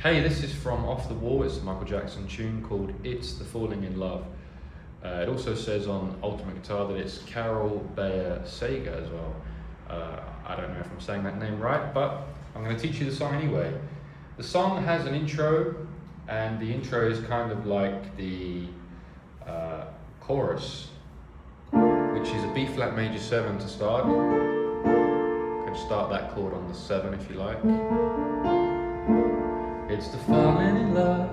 Hey, this is from Off the Wall. It's a Michael Jackson tune called It's the Falling in Love. It also says on Ultimate Guitar that it's Carol Bayer Sager as well. I don't know if I'm saying that name right, but I'm going to teach you the song anyway. The song has an intro, and the intro is kind of like the chorus, which is a B flat major 7 to start. You can start that chord on the 7 if you like. It's the falling in love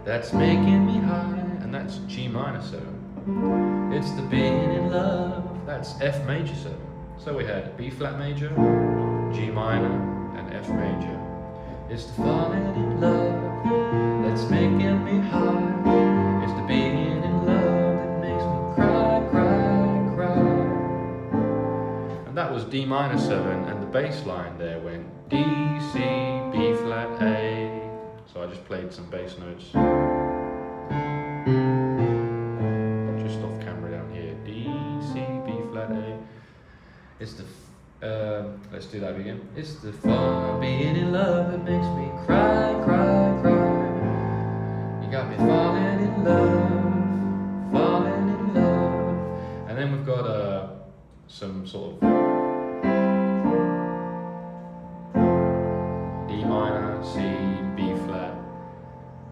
that's making me high, and that's G minor 7. It's the being in love, that's F major 7. So we had B flat major, G minor, and F major. It's the falling in love that's making me high. It's the being in love that makes me cry, cry, cry. And that was D minor 7, and the bass line there went D, C, B flat, A. So I just played some bass notes. Just off camera down here. D, C, B flat, A. It's the, let's do that again. It's the far being in love that makes me cry, cry, cry. You got me falling in love, falling in love. And then we've got some sort of D minor, C,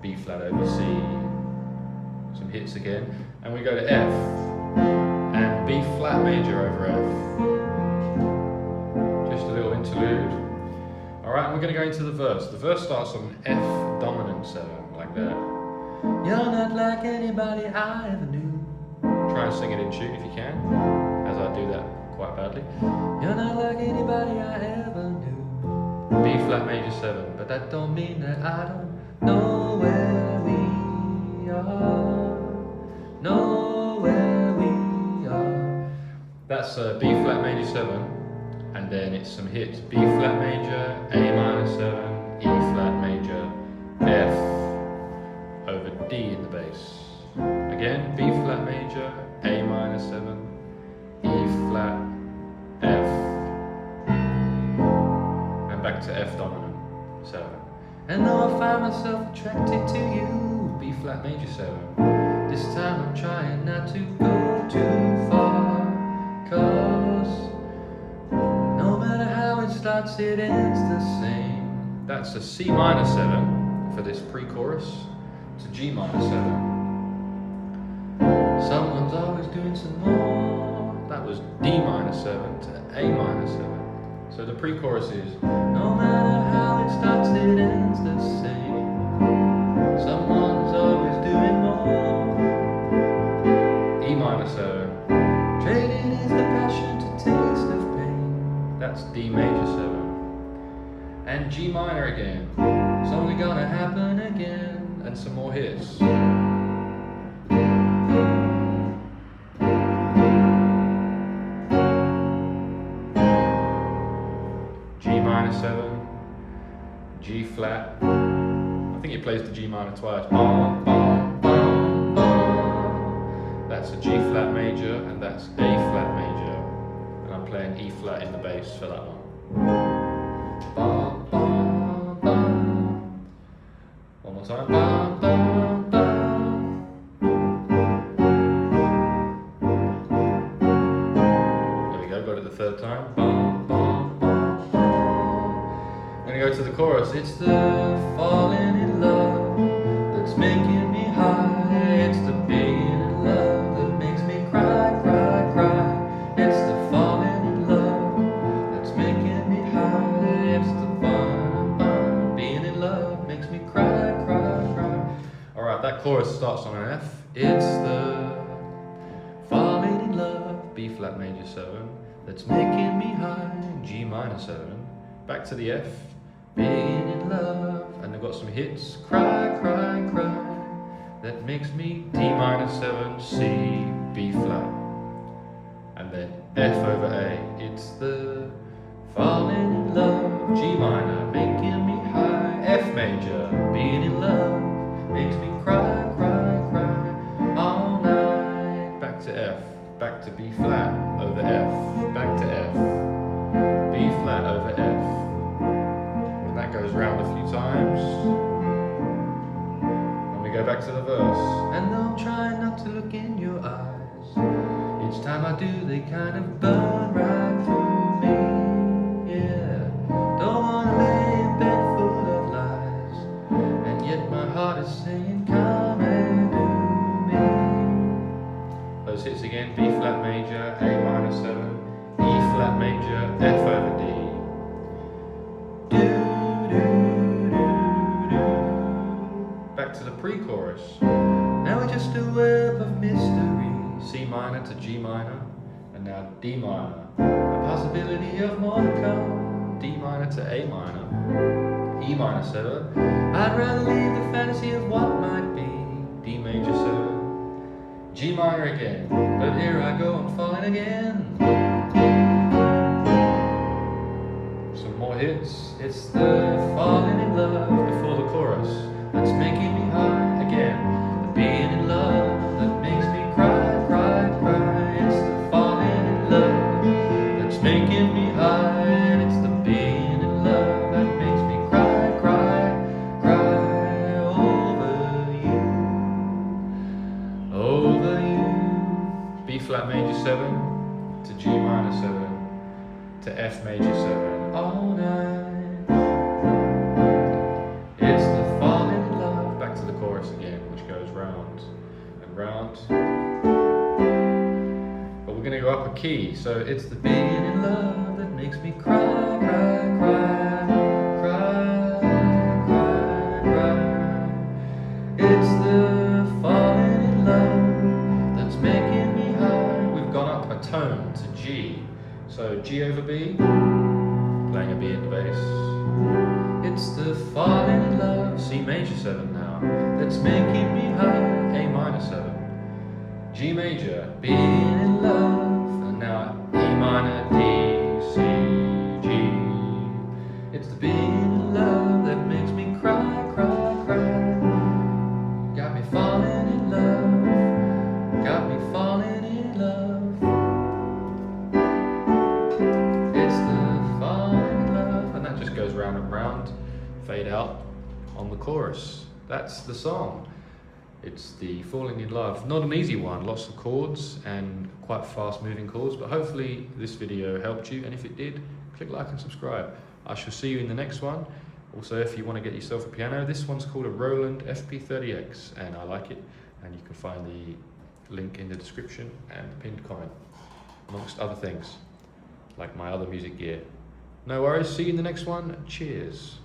B flat over C, some hits again, and we go to F, and B flat major over F. Just a little interlude. Alright, and we're going to go into the verse. The verse starts on F dominant 7, like that. You're not like anybody I ever knew. Try and sing it in tune if you can, as I do that quite badly. You're not like anybody I ever knew. B flat major 7, but that don't mean that I don't know where we are, know where we are. That's B flat major 7, and then it's some hits: B flat major, A minor 7, E flat major, F over D in the bass. Again, B flat major, A minor 7, E flat, F, and back to F dominant 7. And though I find myself attracted to you, B flat major 7, this time I'm trying not to go too far, 'cause no matter how it starts, it ends the same. That's a C minor 7 for this pre-chorus to G minor 7. Someone's always doing some more. That was D minor 7 to A minor 7. So the pre-chorus is, no matter how it starts, it ends the same. Someone's always doing more. E minor 7. Trading is the passion to taste of pain. That's D major 7. And G minor again. It's only gonna happen again. And some more hits. Minor 7, G flat. I think he plays the G minor twice. Bum, bum, bum, bum. That's a G flat major, and that's A flat major. And I'm playing E flat in the bass for that one. Bum, bum, bum. One more time. Bum, bum, bum. There we go, got it the third time. Bum, bum. Go to the chorus. It's the falling in love that's making me high. It's the being in love that makes me cry, cry, cry. It's the falling in love that's making me high. It's the fun, fun. Being in love makes me cry, cry, cry. Alright, that chorus starts on an F. It's the falling in love, B flat major 7, that's making me high. G minor 7. Back to the F. Being in love, and they've got some hits, cry, cry, cry, that makes me D minor 7, C, B flat, and then F over A. It's the falling in love, G minor, making me high, F major, being in love, makes me cry, cry, cry, all night. Back to F, back to B flat, over F, back to F, B flat over F. That goes round a few times. back to the verse. And though I'm trying not to look in your eyes, each time I do they kind of burn right through me. Yeah, don't wanna lay in bed full of lies, and yet my heart is saying come and do me. Those hits again: B flat major, A minor 7, E flat major, F over D. Back to the pre-chorus. Now we're just a web of mystery. C minor to G minor, and now D minor. A possibility of more to come. D minor to A minor, E minor 7. I'd rather leave the fantasy of what might be. D major 7, G minor again. But here I go, I'm falling again. Some more hits. It's the falling in love before the chorus that's making me high again. The being in love that makes me cry, cry, cry. It's the falling in love that's making me high. And it's the being in love that makes me cry, cry, cry. Over you. B flat major 7 to G minor 7 to F major 7 all night. It's the falling in love. Back to the chorus again, which goes round and round. But we're gonna go up a key. So it's the being in love that makes me cry, cry, cry, cry, cry, cry. It's the falling in love that's making me high. We've gone up a tone to G. So G over B, playing a B in the bass. It's the falling in love, C major 7 now, that's making me high, A minor 7. G major, being in love, and now E minor, D, C, G. It's the being in love that makes me cry, cry, cry. Got me falling in love, got me falling in love. Goes round and round, fade out on the chorus. That's the song. It's the falling in love. Not an easy one, lots of chords and quite fast moving chords, but hopefully this video helped you, and if it did, click like and subscribe. I shall see you in the next one. Also, if you want to get yourself a piano, this one's called a Roland FP-30X, and I like it, and you can find the link in the description and the pinned comment, amongst other things, like my other music gear. No worries, see you in the next one. Cheers.